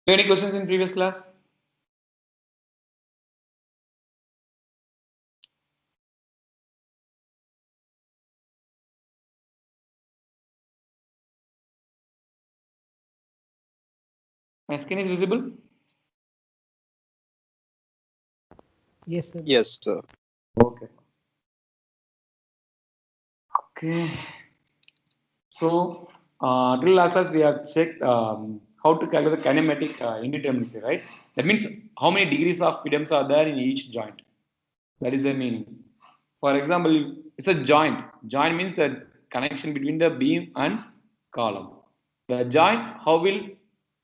Any questions in previous class? My screen is visible? Yes, sir. Yes, sir. Okay. Okay. So, till last class we have checked how to calculate the kinematic indeterminacy, right? That means how many degrees of freedoms are there in each joint. That is the meaning. For example, it's a joint. Joint means the connection between the beam and column. The joint, how will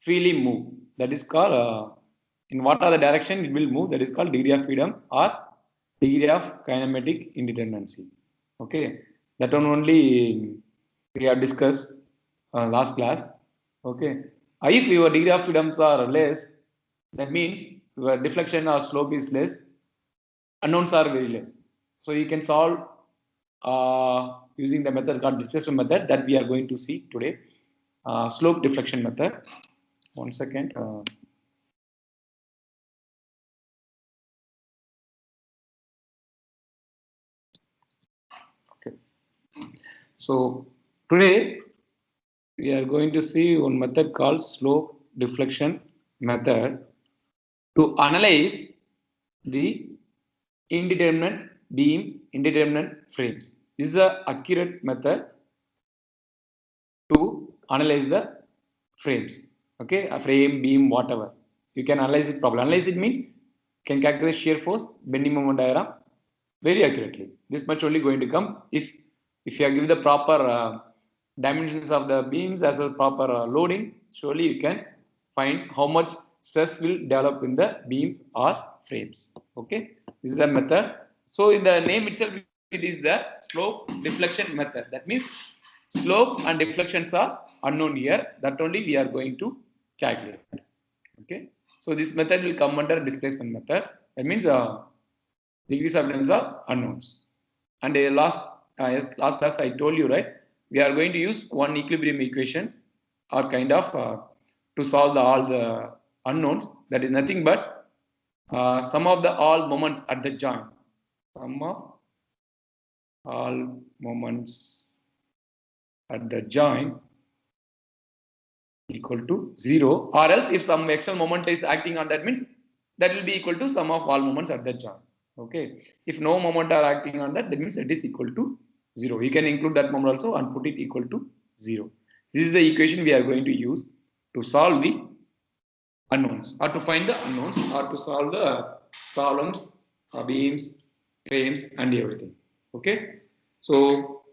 freely move? That is called, in what are the direction it will move? That is called degree of freedom or degree of kinematic indeterminacy. Okay, that one only we have discussed last class. Okay, if your degree of freedoms are less, that means your deflection or slope is less, unknowns are very less. So you can solve using the method called displacement method that we are going to see today. Slope deflection method. One second. Okay. So today we are going to see one method called slope deflection method to analyze the indeterminate beam, indeterminate frames. This is an accurate method to analyze the frames. Okay, a frame, beam, whatever. You can analyze it properly. Analyze it means can calculate shear force, bending moment diagram very accurately. This much only going to come if you are given the proper dimensions of the beams as a proper loading. Surely you can find how much stress will develop in the beams or frames. Okay, this is a method. So in the name itself, it is the slope deflection method. That means slope and deflections are unknown here. That only we are going to calculate. Okay. So this method will come under displacement method. That means degrees of freedom are unknowns. And last class I told you, right, we are going to use one equilibrium equation or kind of to solve all the unknowns. That is nothing but sum of the all moments at the joint. Sum of all moments at the joint equal to 0, or else if some external moment is acting on that, means that will be equal to sum of all moments at that joint. Okay, if no moment are acting on that, that means it is equal to 0. You can include that moment also and put it equal to 0. This is the equation we are going to use to solve the unknowns or to find the unknowns or to solve the columns, beams, frames and everything. Okay, so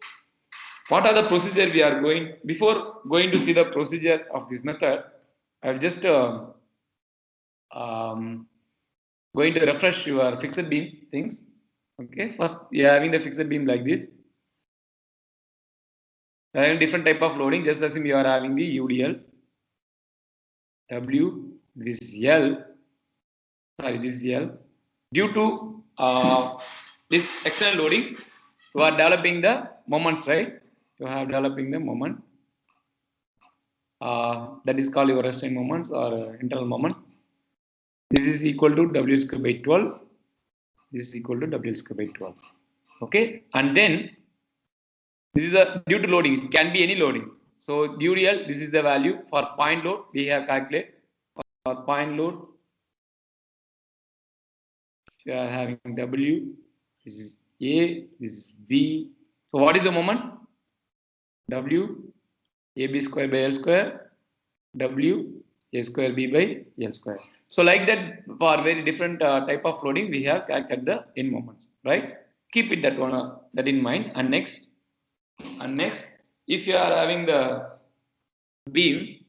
what are the procedure we are going, before going to see the procedure of this method, I'll just um, going to refresh your fixed beam things. Okay, first you are having the fixed beam like this. You are having different type of loading. Just assume you are having the UDL, W, this L, sorry, this L. Due to this external loading, you are developing the moments, right? You have developing the moment. That is called your restraint moments or internal moments. This is equal to W square by 12. This is equal to W square by 12. Okay, and then this is a due to loading. It can be any loading. So UDL, this is the value for point load. We have calculated for point load. If you are having W, this is A, this is B. So what is the moment? W AB square by L square, W A square B by L square. So like that, for very different type of loading, we have calculated the in moments, right? Keep it that one that in mind. And next, if you are having the beam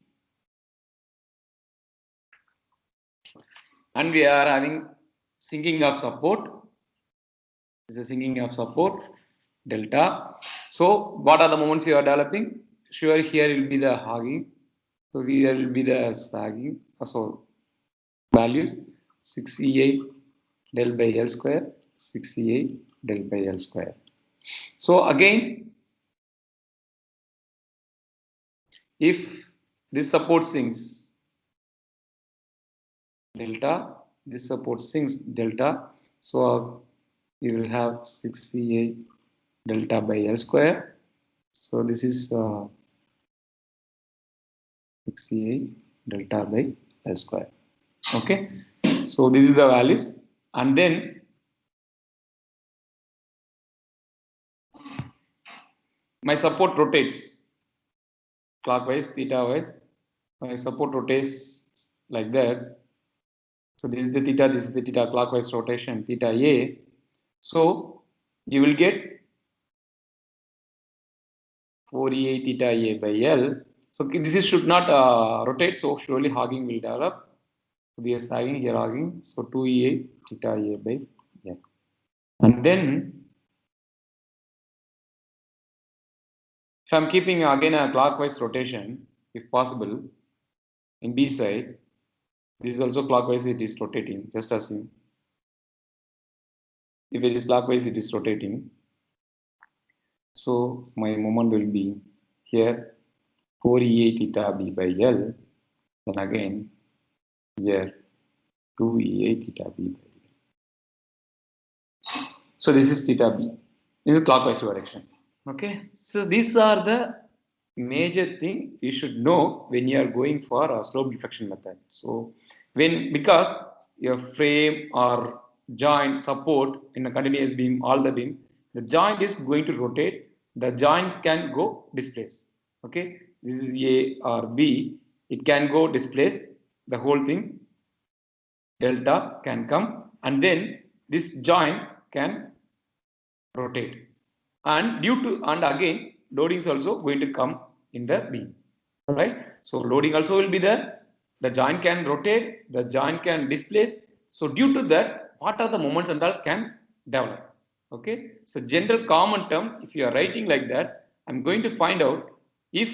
and we are having sinking of support, this is a sinking of support delta. So what are the moments you are developing? Sure, here will be the hogging. So here will be the sagging. So values 68 del by L square, 68 del by L square. So again, if this support sinks, delta. This support sinks delta. So you will have 6CA delta by L square. So this is 6CA delta by L square. Okay. So this is the values. And then my support rotates clockwise, theta wise. My support rotates like that. So this is the theta, this is the theta clockwise rotation, theta A. So you will get 4EA theta A by L. So this is should not rotate, so surely hogging will develop. So this sagging, here hogging. So 2EA theta A by L. And then if I'm keeping again a clockwise rotation, if possible, in B side, this is also clockwise, it is rotating, just assume. If it is clockwise, it is rotating. So my moment will be here 4EA theta B by L, then again here 2EA theta B by L. So this is theta B in the clockwise direction. Okay, so these are the major thing you should know when you are going for a slope deflection method. So because your frame or joint support in a continuous beam, all the beam, the joint is going to rotate, the joint can go displace. Okay, this is A or B, it can go displace, the whole thing delta can come, and then this joint can rotate, and again loading is also going to come in the beam, right? So loading also will be there, the joint can rotate, the joint can displace. So due to that, what are the moments and all can develop. Okay, so general common term, if you are writing like that, I'm going to find out if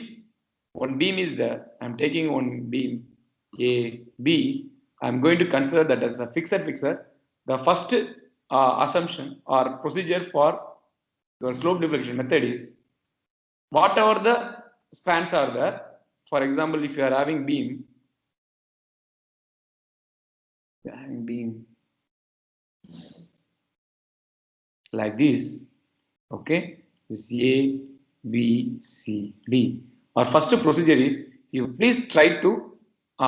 one beam is there, I'm taking one beam A, B, I'm going to consider that as a fixer. The first assumption or procedure for your slope deflection method is whatever the spans are there. For example, if you are having beam like this, okay, this A, B, C, D. Our first procedure is you please try to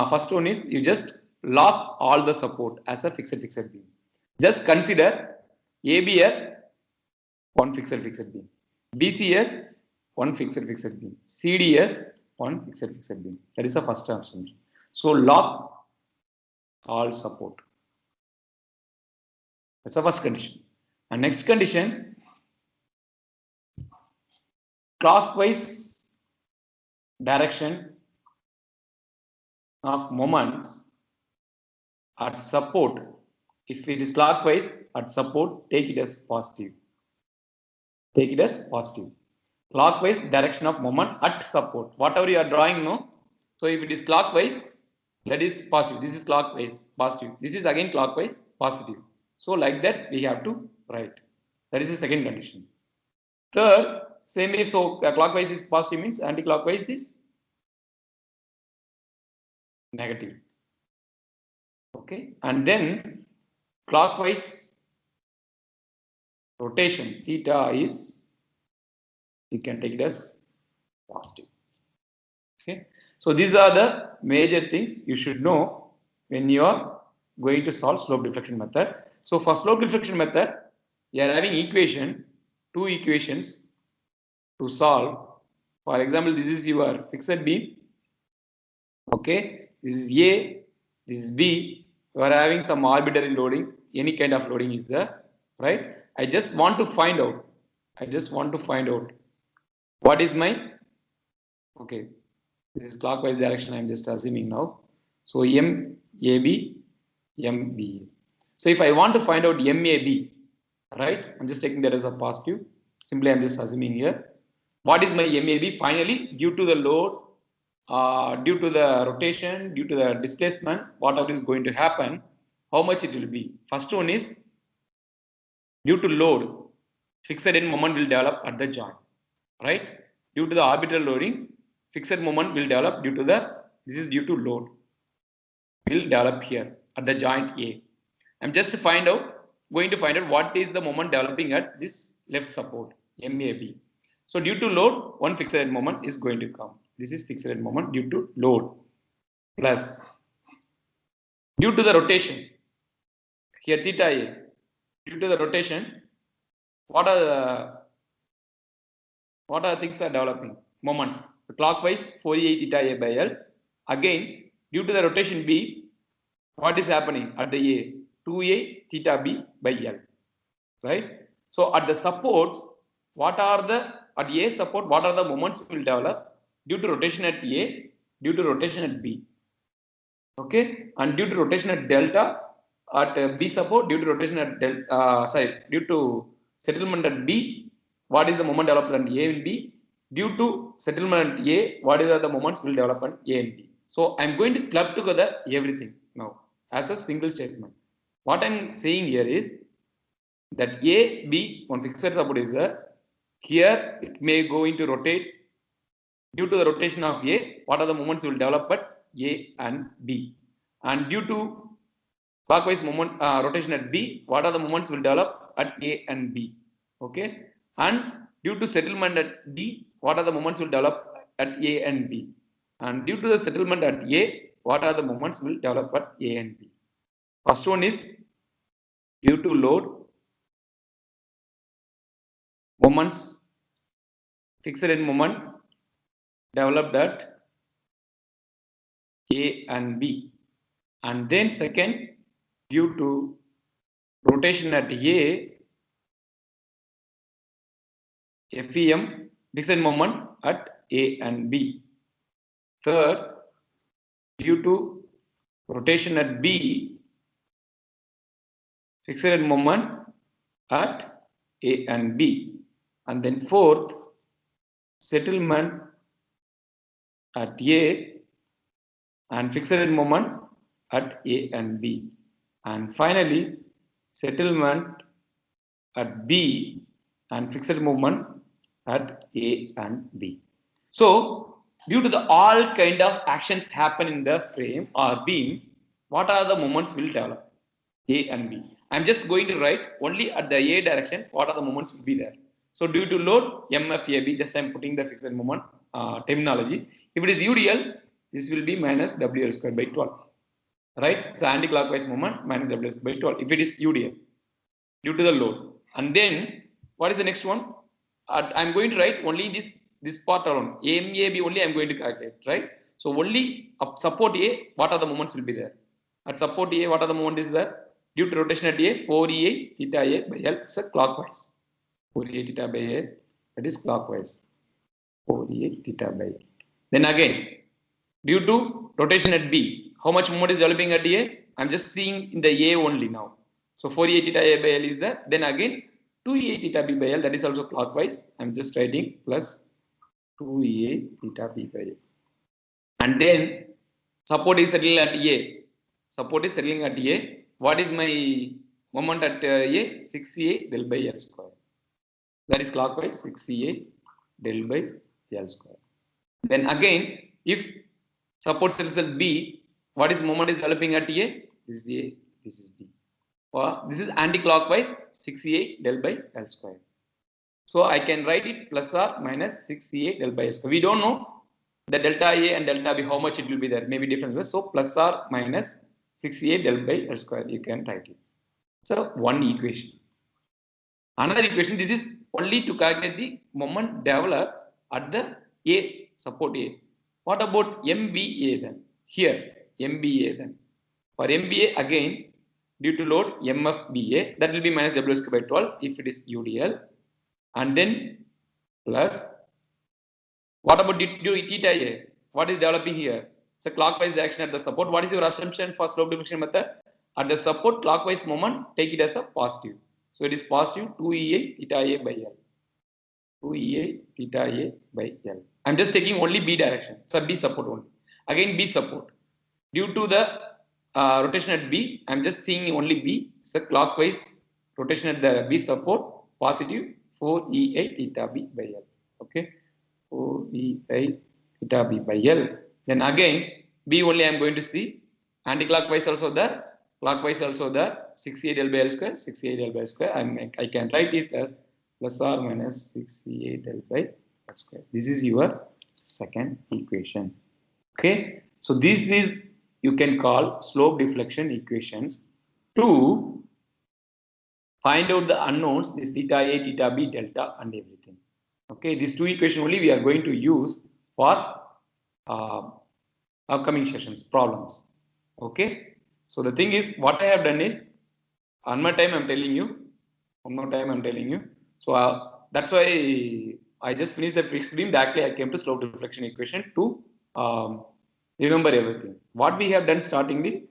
first one is you just lock all the support as a fixed beam. Just consider AB as one fixed beam, BC one fixed beam, CD as one fixed beam. That is the first assumption. So lock all support. That's the first condition. And next condition, clockwise direction of moments at support. If it is clockwise at support, take it as positive. Take it as positive. Clockwise direction of moment at support. Whatever you are drawing, no. So if it is clockwise, that is positive. This is clockwise, positive. This is again clockwise, positive. So like that we have to write. That is the second condition. Third, same if so clockwise is positive means anti-clockwise is negative. Okay, and then clockwise rotation theta is, you can take it as positive. Okay, so these are the major things you should know when you are going to solve slope deflection method. So for slope deflection method, you are having two equations to solve. For example, this is your fixed beam. Okay, this is A, this is B. You are having some arbitrary loading, any kind of loading is there, right? I just want to find out. What is my, okay, this is clockwise direction, I'm just assuming now. So MAB, MBA. So if I want to find out MAB, right, I'm just taking that as a positive. Simply I'm just assuming here. What is my MAB? Finally, due to the load, due to the rotation, due to the displacement, whatever is going to happen, how much it will be. First one is due to load, fixed end moment will develop at the joint, right? Due to the orbital loading, fixed moment will develop due to the, this is due to load, will develop here. at the joint A. I'm just going to find out what is the moment developing at this left support, MAB. So due to load, one fixed head moment is going to come. This is fixed head moment due to load. Plus, due to the rotation, here theta A, due to the rotation, what are things are developing? Moments. Clockwise, 4A theta A by L. Again, due to the rotation B, what is happening at the A? 2A theta B by L. Right? So at the supports, at A support, what are the moments will develop due to rotation at A, due to rotation at B. Okay? And due to rotation at delta, at B support, due to rotation at due to settlement at B, what is the moment developed at A and B? Due to settlement at A, what are the moments will develop at A and B? So I'm going to club together everything now as a single statement. What I'm saying here is that A, B, one fixed support is there. Here it may go into rotate. Due to the rotation of A, what are the moments will develop at A and B? And due to clockwise moment rotation at B, what are the moments will develop at A and B? Okay. And due to settlement at D, what are the moments will develop at A and B? And due to the settlement at A, what are the moments will develop at A and B? First one is due to load, moments, fixed end moment developed at A and B. And then second, due to rotation at A, FEM, fixed end moment at A and B. Third, due to rotation at B, fixed end moment at A and B. And then fourth, settlement at A and fixed end moment at A and B. And finally, settlement at B and fixed moment at A and B. So, due to the all kind of actions happen in the frame or beam, what are the moments will develop? A and B. I'm just going to write only at the A direction, what are the moments will be there. So, due to load, MFAB, just I'm putting the fixed moment terminology. If it is UDL, this will be minus WL squared by 12. Right? So, anti-clockwise moment minus WL squared by 12. If it is UDL, due to the load. And then, what is the next one? I'm going to write only this part around. MAB only I'm going to calculate, right? So only support A, what are the moments will be there? At support A, what are the moments is there? Due to rotation at A, 4EA theta A by L, it's a clockwise. 4EA theta by A, that is clockwise. 4EA theta by A. Then again, due to rotation at B, how much moment is developing at A? I'm just seeing in the A only now. So 4EA theta A by L is there. Then again, 2EA theta B by L, that is also clockwise. I'm just writing plus 2EA theta B by L. And then support is settling at A. Support is settling at A. What is my moment at A? 6EA del by L square. That is clockwise, 6EA del by L square. Then again, if support settles at B, what is moment is developing at A? This is A, this is B. This is anti-clockwise 6A del by L square. So I can write it plus or minus 6A del by L square. We don't know the delta A and delta B, how much it will be there, maybe different. So plus or minus 6A del by L square, you can write it. So one equation. Another equation, this is only to calculate the moment developed at the A, support A. What about MBA then? Here, MBA then. For MBA again, due to load MFBA, that will be minus W square by 12 if it is UDL. And then plus, what about due to theta A? What is developing here? It's a clockwise direction at the support. What is your assumption for slope distribution method? At the support clockwise moment, take it as a positive. So it is positive 2EA theta A by L. 2EA theta A by L. I'm just taking only B direction. So B support only. Again B support. Due to the rotation at B, I'm just seeing only B. It's a clockwise rotation at the B support, positive 4EA theta B by L. Okay, 4EA theta B by L. Then again, B only I'm going to see. Anti-clockwise also there. clockwise also the 6a del by L square, 6a del by L square. I can write it as plus or minus 6a del by L square. This is your second equation. Okay, so this is you can call slope deflection equations to find out the unknowns, this theta A, theta B, delta, and everything. Okay, these two equations only we are going to use for upcoming sessions problems. Okay, so the thing is, what I have done is, one more time I'm telling you, so that's why I just finished the fixed beam. Directly I came to slope deflection equation to remember everything. What we have done startingly,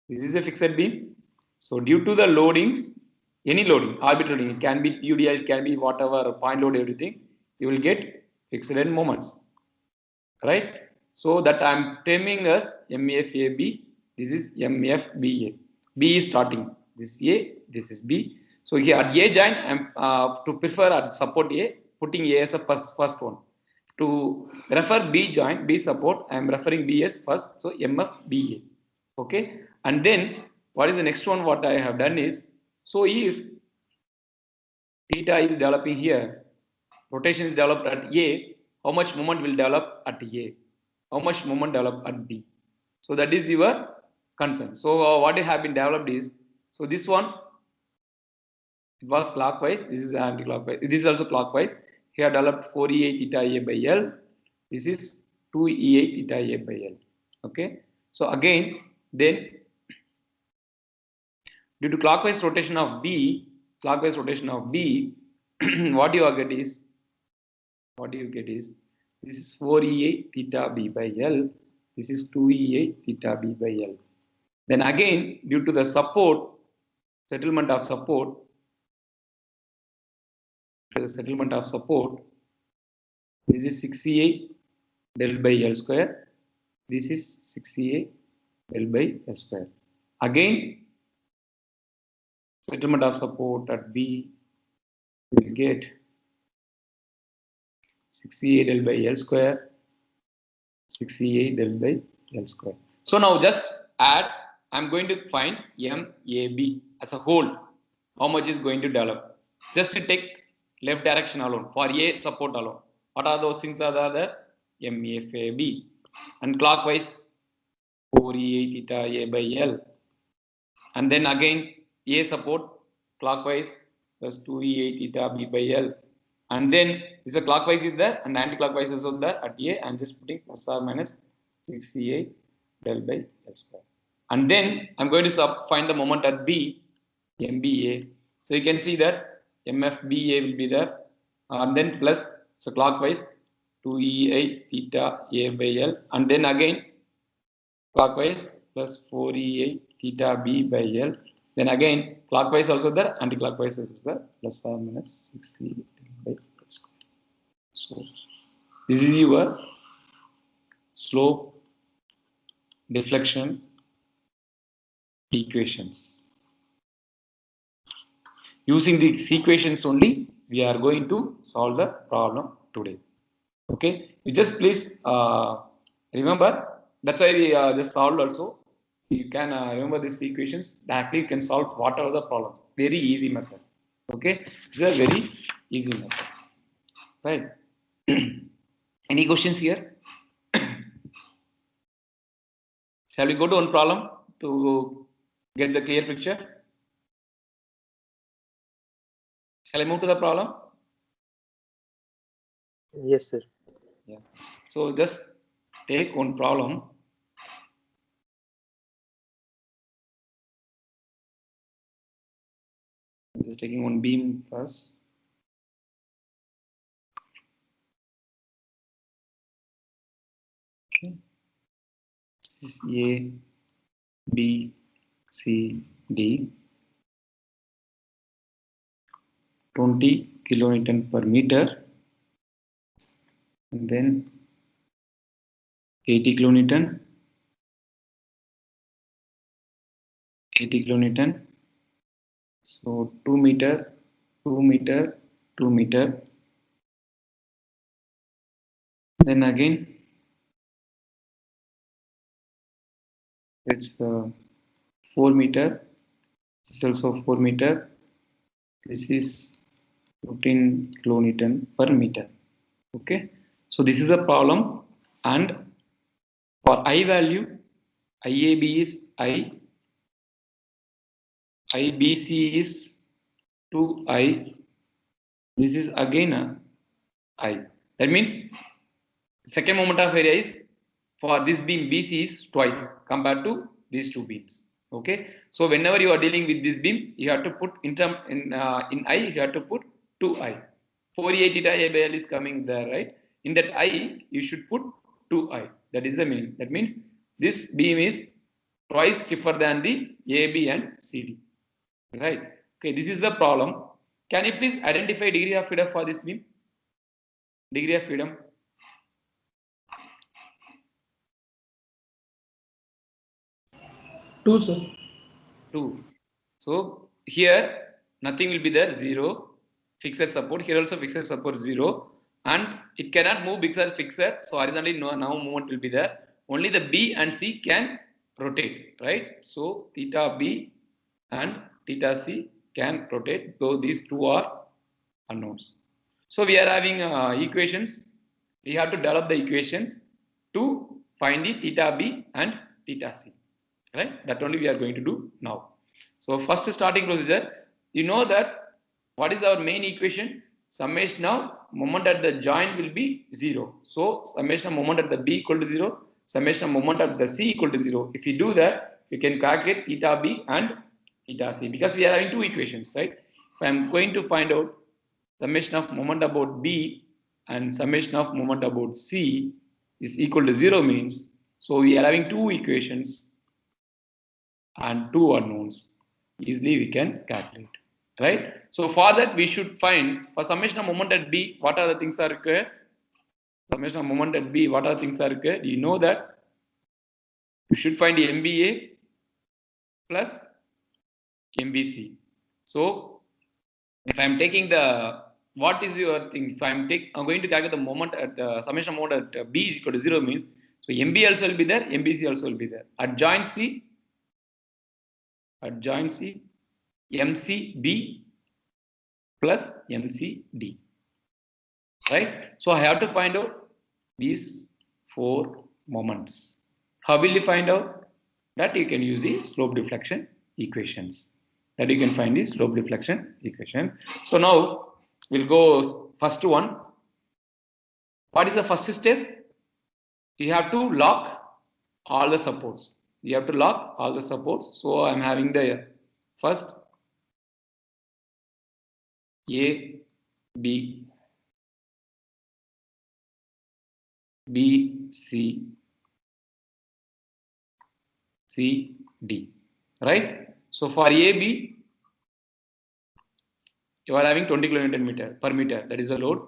this is a fixed beam. So due to the loadings, any loading, arbitrary, it can be UDL, it can be whatever, point load, everything, you will get fixed end moments, right? So that I'm terming as MFAB, this is MFBA. B is starting, this is A, this is B. So here at A joint, I'm to prefer at support A, putting A as a first one. To refer B joint, B support, I am referring B as first, so MFBA. Okay, and then what is the next one? What I have done is, so if theta is developing here, rotation is developed at A, how much moment will develop at A? How much moment develop at B? So that is your concern. So what have been developed is, so this one, it was clockwise, this is anti-clockwise, this is also clockwise. Here developed 4EA theta A by L, this is 2EA theta A by L. Okay, so again, then due to clockwise rotation of B, what do you get is, this is 4EA theta B by L, this is 2EA theta B by L. Then again, due to the support, settlement of support, this is 6EA del by L square, this is 6EA del by L square. Again, settlement of support at B, we will get 6EA del by L square, 6EA del by L square. So now just add, I'm going to find MAB as a whole. How much is going to develop? Just to take left direction alone, for A support alone. What are those things? Are the MFAB. And clockwise, 4EA theta A by L. And then again, A support, clockwise, plus 2EA theta B by L. And then this clockwise is there and anti-clockwise is also there at A. I'm just putting plus or minus 6EA del by L square. And then I'm going to find the moment at B, MBA. So you can see that MFBA will be there. And then plus, so clockwise, 2EA theta A by L. And then again, clockwise, plus 4EA theta B by L. Then again, clockwise also there, anti-clockwise is there, plus or minus 6EA by L square. So this is your slope deflection equations. Using these equations only, we are going to solve the problem today. Okay, you just please remember, that's why we just solved also. You can remember these equations, directly you can solve whatever the problems. Very easy method. Okay, it's a very easy method. Right. Any questions here? Shall we go to one problem to get the clear picture? Shall I move to the problem? Yes, sir. Yeah. So just take one problem. I'm just taking one beam first. Okay. This is A, B, C, D. 20 kilonewton per meter. And then 80 kilonewton. 80 kilonewton. So 2 meter, 2 meter, 2 meter. Then again, it's 4 meter. This is also 4 meter. This is 15 kilonewton per meter. Okay. So this is the problem, and for I value, IAB is I, IBC is 2I. This is again a I. That means second moment of area is for this beam BC is twice compared to these two beams. Okay. So whenever you are dealing with this beam, you have to put in I, you have to put 2I. 4A theta ABL is coming there, right? In that I, you should put 2I. That is the meaning. That means this beam is twice stiffer than the AB and CD. Right? Okay, this is the problem. Can you please identify degree of freedom for this beam? Degree of freedom. 2, sir. 2. So here nothing will be there, 0. Fixed support. Here also fixed support 0. And it cannot move because fixed. So horizontally now movement will be there. Only the B and C can rotate, right? So theta B and theta C can rotate, though these two are unknowns. So we are having equations. We have to develop the equations to find the theta B and theta C. Right? That only we are going to do now. So first starting procedure, you know that what is our main equation? Summation of moment at the joint will be 0. So summation of moment at the B equal to 0. Summation of moment at the C equal to 0. If you do that, you can calculate theta B and theta C, because we are having two equations, right? If I am going to find out summation of moment about B and summation of moment about C is equal to 0 means, so we are having two equations and two unknowns. Easily we can calculate, right? So for that we should find, for summation of moment at B, what are the things are required? Summation of moment at B, what are the things are required? You know that you should find the MBA plus MBC. So if I am taking the, what is your thing? If I'm going to calculate the moment at the summation of moment at B is equal to 0 means, so MB also will be there, MBC also will be there. At joint C, MCB plus MCD, right? So I have to find out these four moments. How will you find out? That you can use the slope deflection equations. That you can find the slope deflection equation. So now we'll go first one. What is the first step? You have to lock all the supports. You have to lock all the supports. So I'm having the first A, B, B, C, C, D, right? So for AB, you are having 20 kN per meter. That is the load.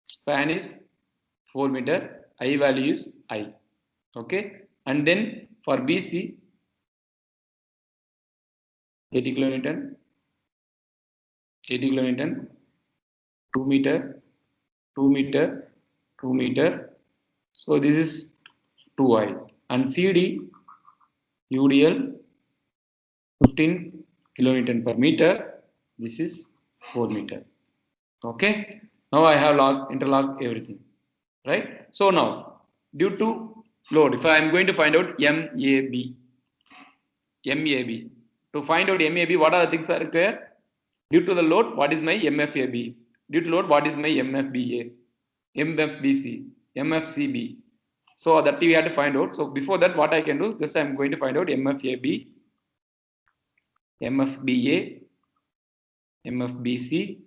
Span is 4 meter. I value is I. Okay. And then for BC, 80 kN, 80 kN, 2 meter, 2 meter, 2 meter. So this is 2I. And CD, UDL, 15 kN per meter. This is 4 meter. Okay. Now I have interlocked everything. Right. So now, due to load, if I am going to find out MAB, to find out MAB, what are the things are required? Due to the load, what is my MFAB? Due to load, what is my MFBA, MFBC, MFCB? So that we have to find out. So before that, what I can do, just I am going to find out MFAB, MFBA, MFBC,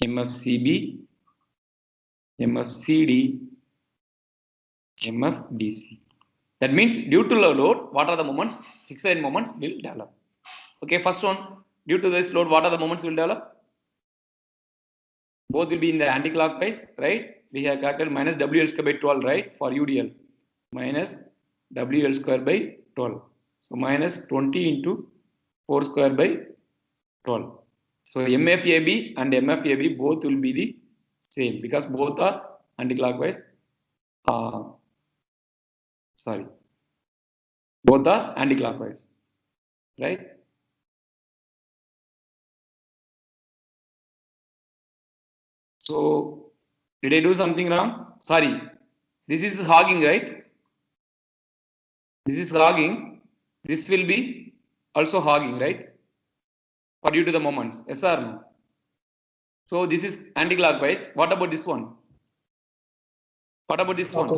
MFCB, MFCD, MFDC. That means due to the load, what are the moments? Fixed moments will develop. Okay, first one, due to this load, what are the moments will develop? Both will be in the anti-clockwise, right? We have calculated minus WL square by 12, right? For UDL, minus WL square by 12. So minus 20 into 4 square by 12. So MFAB and MFAB both will be the same because both are anti-clockwise. Sorry, Both are anti-clockwise, right? So, did I do something wrong? Sorry, this is hogging, right? This is hogging. This will be also hogging, right? For due to the moments, yes or no? So this is anti-clockwise. What about this one? What about this one?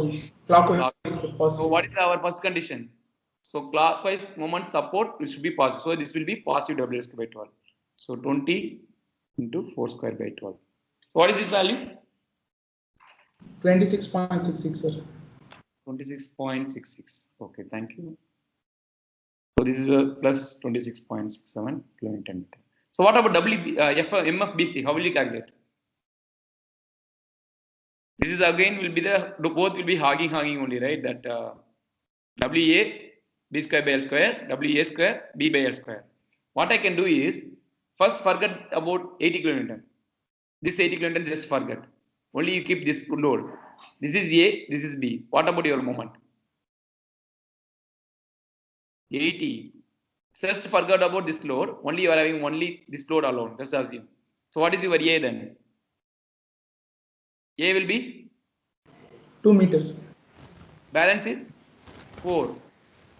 Clockwise. So what is our first condition? So clockwise moment support should be positive. So this will be positive W square by 12. So 20 into 4 square by 12. So what is this value? 26.66, sir. 26.66. Okay, thank you. So this is a plus 26.67 kilonewton meter. So what about MFBC? How will you calculate? This is again will be both will be hogging only, right? That WA B square by L square, WA square B by L square. What I can do is first forget about 80 kilonewton. This 80 kilonewton just forget. Only you keep this load. This is A, this is B. What about your moment? 80. Just forget about this load. Only you are having only this load alone. Just assume. So what is your A then? A will be 2 meters. Balance is 4.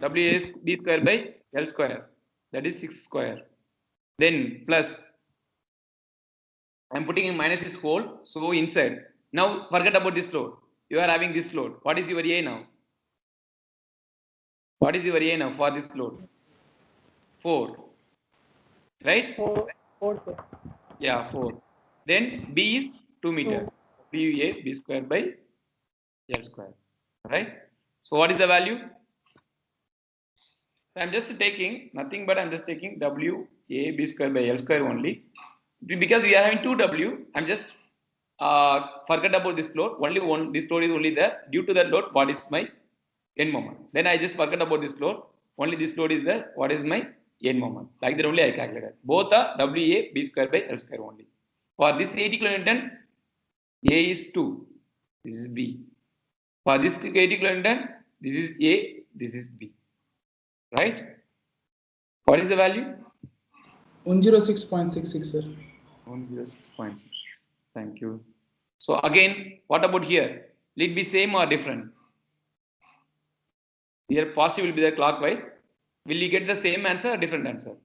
WA is B square by L square. That is 6 square. Then plus. I am putting in minus this whole. So inside. Now forget about this load. You are having this load. What is your A now? What is your A now for this load? 4. Right? 4, sir. Yeah, 4. Then B is 2 meter. BA B square by L square. Right? So what is the value? So I'm just taking nothing but I'm just taking W A B square by L square only. Because we are having 2W, I'm just forget about this load. Only one, this load is only there. Due to that load, what is my end moment? Then I just forget about this load. Only this load is there. What is my end moment? Like that only I calculated. Both are WA B square by L square only. For this 80 kilonewton, A is 2. This is B. For this 80 kilonewton, this is A, this is B. Right? What is the value? 106.66, sir. 106.66. Thank you. So again, what about here? Will it be same or different? Here positive will be there clockwise. Will you get the same answer or different answer?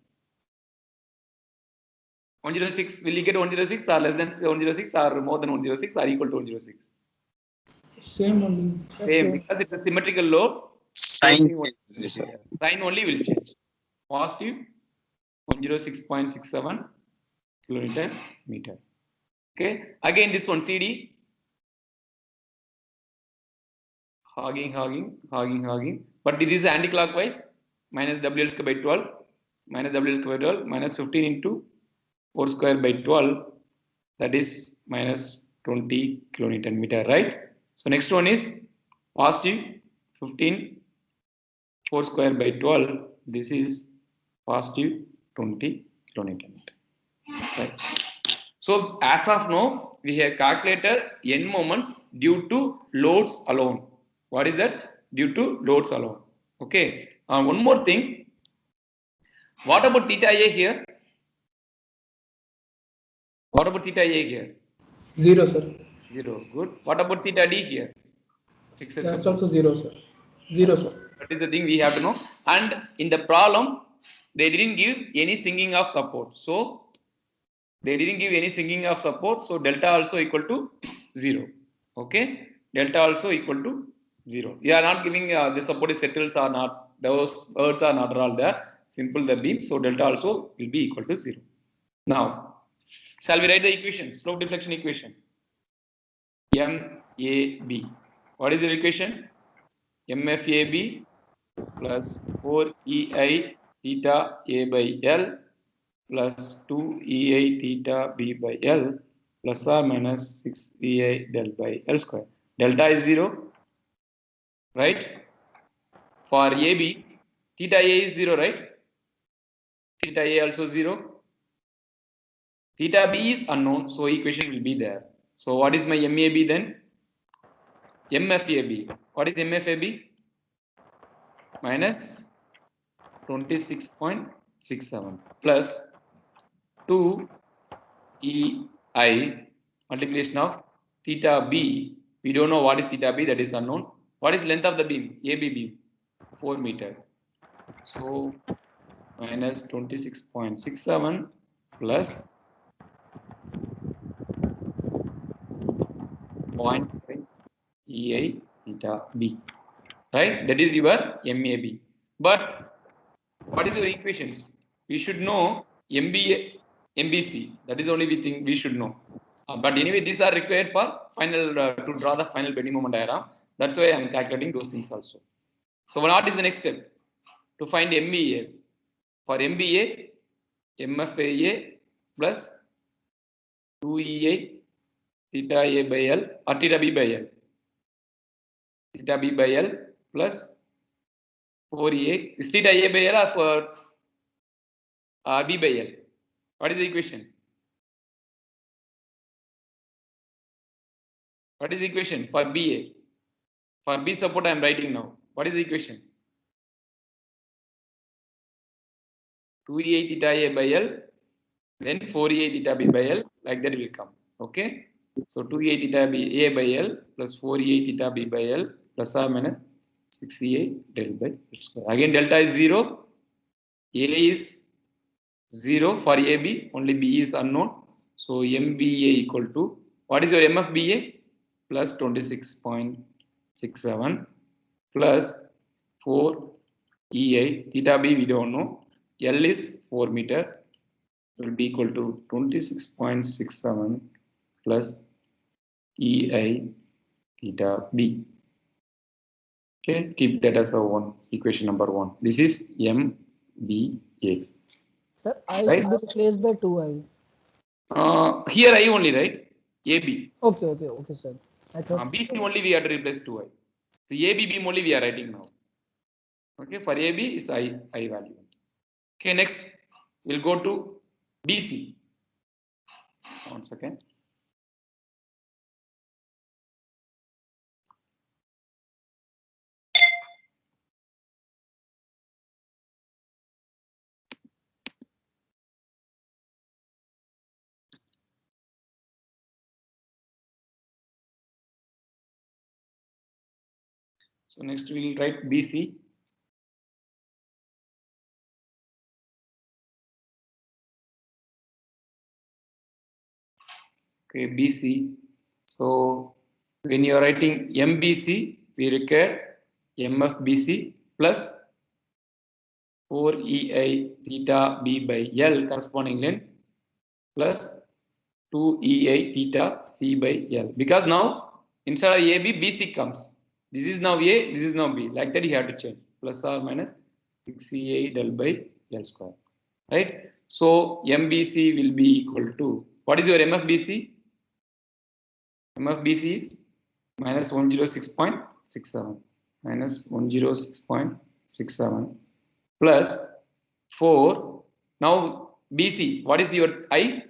106. Will you get 106 or less than 106 or more than 106 or equal to 106? Same only. Same, because it's a symmetrical load. Sign Only will change. Positive 106.67 kilonewton meter. Okay. Again, this one CD. Hogging. But this is anti-clockwise. Minus WL square by 12. Minus WL square by 12. Minus 15 into 4 square by 12. That is minus 20 kilonewton meter, right? So next one is positive 15 4 square by 12. This is positive 20 kilonewton meter. Right. So as of now, we have calculated n moments due to loads alone. What is that? Due to loads alone. Okay. One more thing. What about theta A here? What about theta A here? 0, sir. 0. Good. What about theta D here? That's also 0, sir. 0, sir. That is the thing we have to know. And in the problem, they didn't give any sinking of support. So they didn't give any sinking of support. So delta also equal to 0. Okay. Delta also equal to 0. You are not giving the support is settles or not. Those words are not all there. Simple the beam. So delta also will be equal to 0. Now, shall we write the equation? Slope deflection equation. MAB. What is the equation? MFAB plus 4EI theta A by L plus 2EI theta B by L plus or minus 6EI del by L square. Delta is 0, right? For AB, theta A is 0, right? Theta A also 0. Theta B is unknown, so equation will be there. So what is my MAB then? MFAB. What is MFAB? Minus 26.67 plus 2 EI multiplication of theta B. We don't know what is theta B, that is unknown. What is length of the beam? AB beam, 4 meter. So minus 26.67 plus 0.5 EI theta B. Right? That is your MAB. But what is your equations? We should know MBA, MBC. That is only we think we should know. But anyway, these are required for final to draw the final bending moment diagram. That's why I am calculating those things also. So what is the next step? To find MBA. For MBA, MFAA plus 2EA theta A by L or theta B by L. Theta B by L plus 4EA. Is theta A by L or for B by L? What is the equation? What is the equation for BA? For B support I am writing now. What is the equation? 2EA theta A by L, then 4EA theta B by L, like that will come. Okay. So 2EA theta B A by L plus 4EA theta B by L plus or minus 6EA del by L square. Again delta is 0. A is 0 for AB, only B is unknown. So MBA equal to, what is your MFBA? Plus 26.67 plus 4 EI, theta B we don't know, L is 4 meter, will be equal to 26.67 plus EI theta B. Okay, keep that as a one, equation number 1. This is MBA. Sir, I Right? should be replaced by 2I. Here I only, right? AB. Okay, sir. I thought BC only we have to replace 2I. So AB beam only we are writing now. Okay, for AB is I value. Okay, next we'll go to BC. 1 second. So next we will write BC. Okay, BC. So when you are writing MBC, we require MFBC plus 4EI theta B by L corresponding length plus 2EI theta C by L. Because now instead of AB, BC comes. This is now A, this is now B. Like that you have to change. Plus or minus 6EI del by L square. Right? So MBC will be equal to, what is your MFBC? MFBC is minus 106.67 minus 106.67 plus 4. Now BC, what is your I?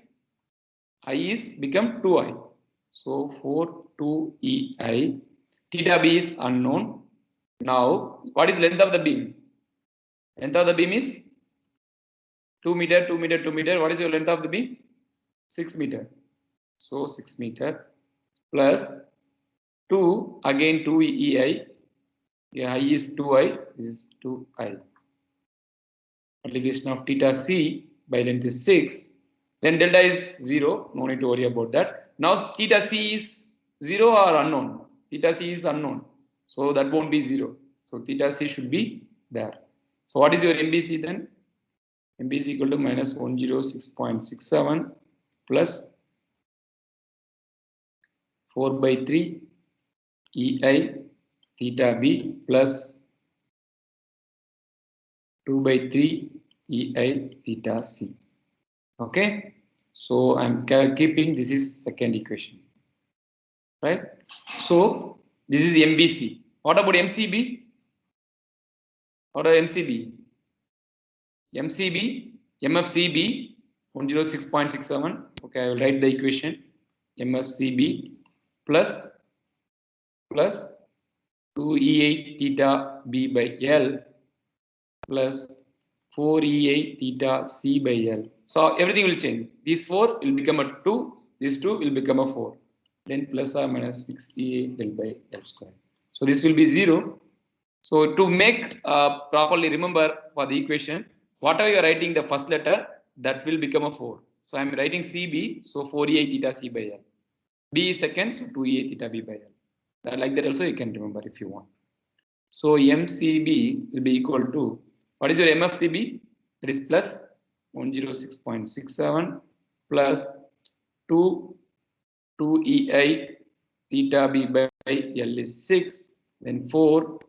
I is become 2I. So 4 2EI. Theta B is unknown. Now what is length of the beam? Length of the beam is 2 meter, 2 meter, 2 meter. What is your length of the beam? 6 meter. So 6 meter plus 2, again 2 EI. Yeah, I is 2I, this is 2I. Multiplication of theta C by length is 6. Then delta is 0. No need to worry about that. Now theta C is 0 or unknown. Theta C is unknown. So that won't be 0. So theta C should be there. So what is your MBC then? MBC equal to minus 106.67 plus 4 by 3 EI theta B plus 2 by 3 EI theta C. Okay. So I'm keeping, this is second equation. Right. So this is MBC. What about MCB? What about MCB? MCB, MFCB 106.67. Okay, I will write the equation. MFCB plus 2E8 theta B by L plus 4 EI theta C by L. So everything will change. This 4 will become a 2. This 2 will become a 4. Then plus or minus 6 EI del by L square. So this will be 0. So to make properly remember for the equation, whatever you are writing the first letter, that will become a 4. So I am writing CB, so 4 EI theta C by L. B is second, so 2 EI theta B by L. Like that also you can remember if you want. So MCB will be equal to, what is your MFCB? That is plus 106.67 plus 2 EI theta B by L is 6, then 4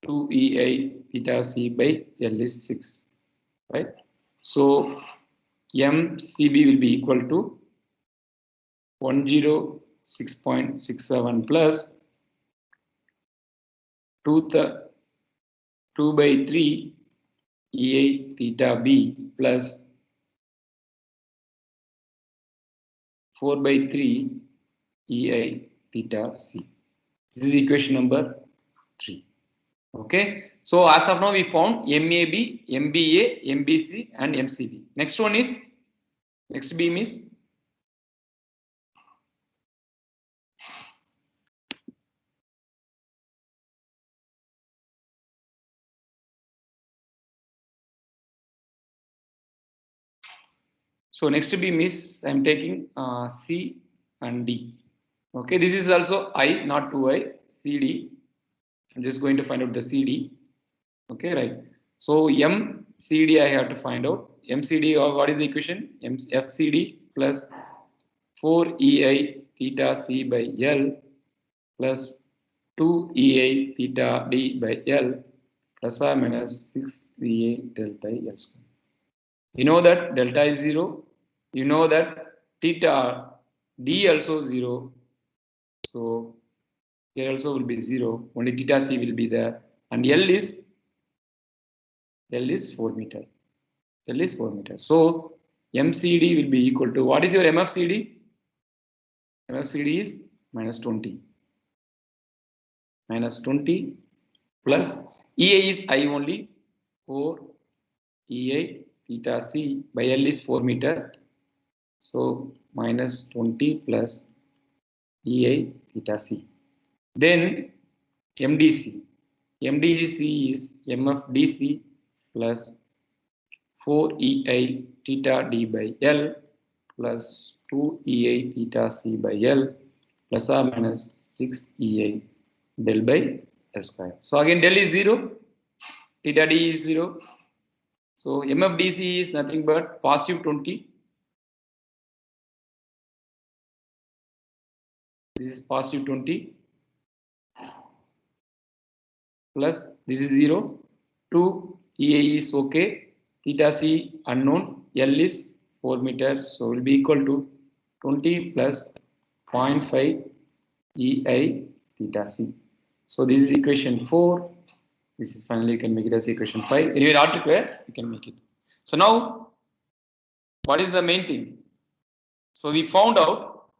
2 EI theta C by L is 6, right? So MCB will be equal to 106.67 plus 2 by 3 EI theta B plus 4 by 3 EI theta C. This is equation number 3. Okay. So as of now we found MAB, MBA, MBC and MCB. Next beam is so next beam is I am taking C and D. Okay, this is also I, not 2I, CD. I'm just going to find out the CD. Okay, right. So MCD I have to find out. MCD, or what is the equation? FCD plus 4 EI theta C by L plus 2 EI theta D by L plus or minus 6 EI del by L square. You know that delta is 0. You know that theta D also 0. So here also will be 0. Only theta C will be there. And L is 4 meter. L is 4 meter. So MCD will be equal to, what is your MFCD? MFCD is minus 20. Minus 20 plus EA is I only, 4 EA theta C by L is 4 meter. So minus 20 plus EA theta C. Then MDC. MDC is MFDC plus 4 EI theta D by L plus 2 EI theta C by L plus or minus 6 EI del by L square. So again del is 0, theta D is 0. So MFDC is nothing but positive 20. This is positive 20 plus this is 0. 2 EA is okay. Theta C unknown. L is 4 meters. So will be equal to 20 plus 0.5 EI theta C. So this is equation 4. This is finally you can make it as equation 5. Anyway, not required, you can make it. So now, what is the main thing? So we found out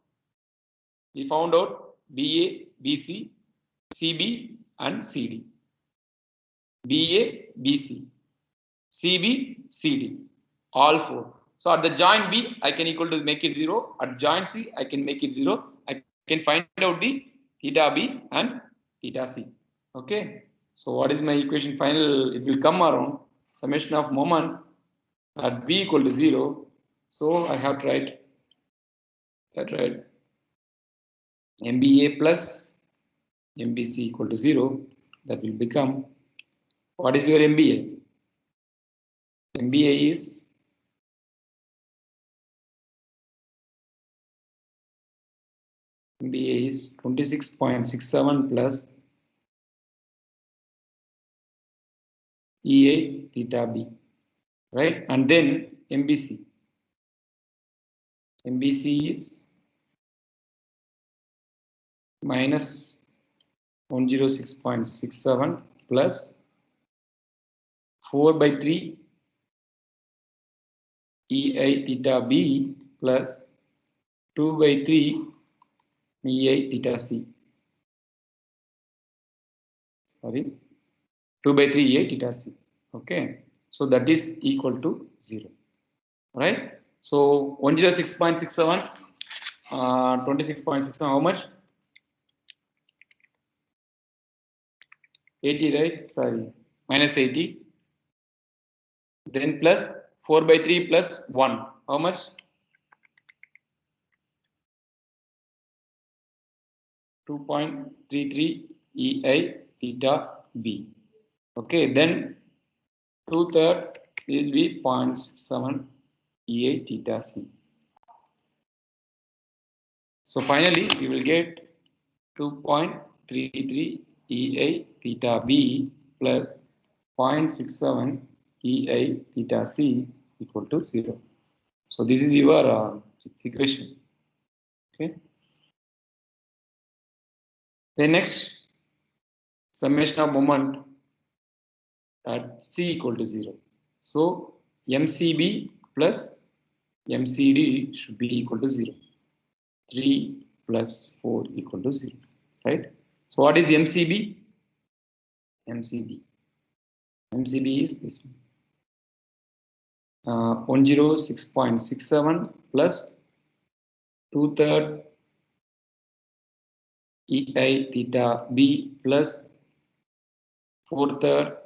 BA, BC, CB and CD. BA, BC, CB, CD, all 4. So at the joint B, I can equal to make it 0. At joint C, I can make it 0. I can find out the theta B and theta C. Okay. So what is my equation final? It will come around summation of moment at B equal to 0. So I have to write MBA plus MBC equal to 0. That will become, what is your MBA? MBA is MBA is 26.67 plus EA theta B, right? And then MBC. MBC is minus 106.67 plus 4 by 3 EI theta B plus 2 by 3 EI theta C. Sorry, 2 by 3 EI theta C. Okay. So that is equal to 0. Right? So 106.67, 26.67, how much? 80, right? Sorry, minus 80. Then plus 4 by 3 plus 1. How much? 2.33 EI theta B. Okay, then 2/3 will be 0.67 EI theta C. So finally, we will get 2.33 EI theta B plus 0.67 EI theta C equal to 0. So this is your equation. Okay. The next summation of moment at C equal to 0. So MCB plus MCD should be equal to 0. 3 plus 4 equal to 0. Right? So what is MCB? MCB is this one. 106.67 plus 2/3 EI theta B plus 4/3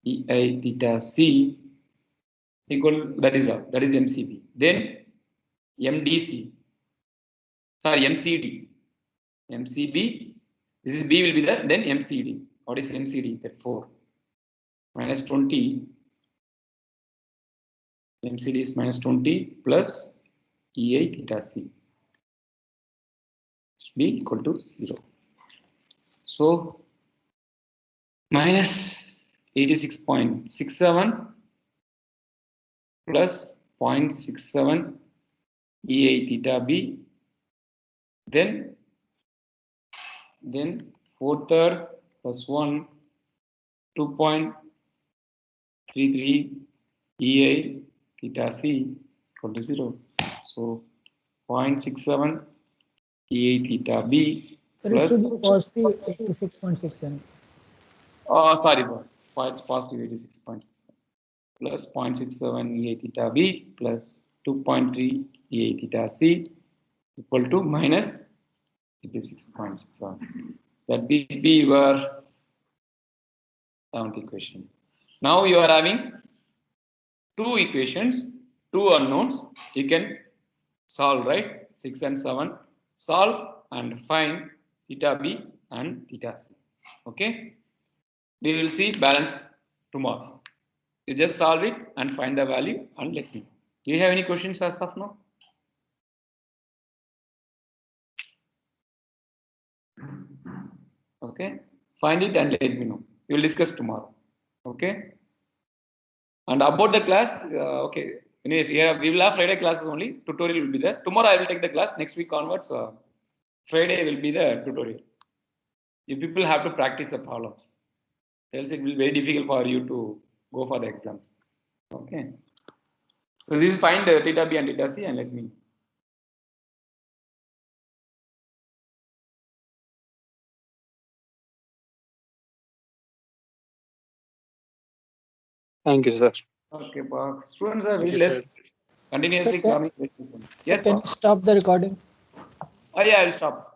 EI theta C equal, that is MCB. Then MDC, sorry, MCD. MCB, this is B will be there, then MCD. What is MCD? That 4 minus 20. MCD is minus 20 plus EI theta C should be equal to 0. So minus 86.67 plus 0.67 EI theta B, then 4/3 plus 1, 2.33 EI theta C equal to 0. So 0.67 EI theta B Sir, it plus, should be positive 86.67. sorry, positive 86.67 plus 0.67 EI theta B plus 2.3 EI theta C equal to minus 86.67. That will be your 7th equation. Now you are having 2 equations, 2 unknowns. You can solve, right? 6 and 7. Solve and find theta B and theta C. Okay? We will see balance tomorrow. You just solve it and find the value and let me know. Do you have any questions as of now? Okay, find it and let me know. We will discuss tomorrow. Okay. And about the class, okay. Anyway, we will have Friday classes only. Tutorial will be there. Tomorrow I will take the class. Next week onwards, Friday will be the tutorial. You people have to practice the problems. Else it will be very difficult for you to go for the exams. Okay. So this is find theta B and theta C and let me know. Thank you, sir. Okay, but students are very Thank you, less sir. continuously Sir, coming. Sir, Yes, can you boss. stop the recording? Oh yeah, I will stop.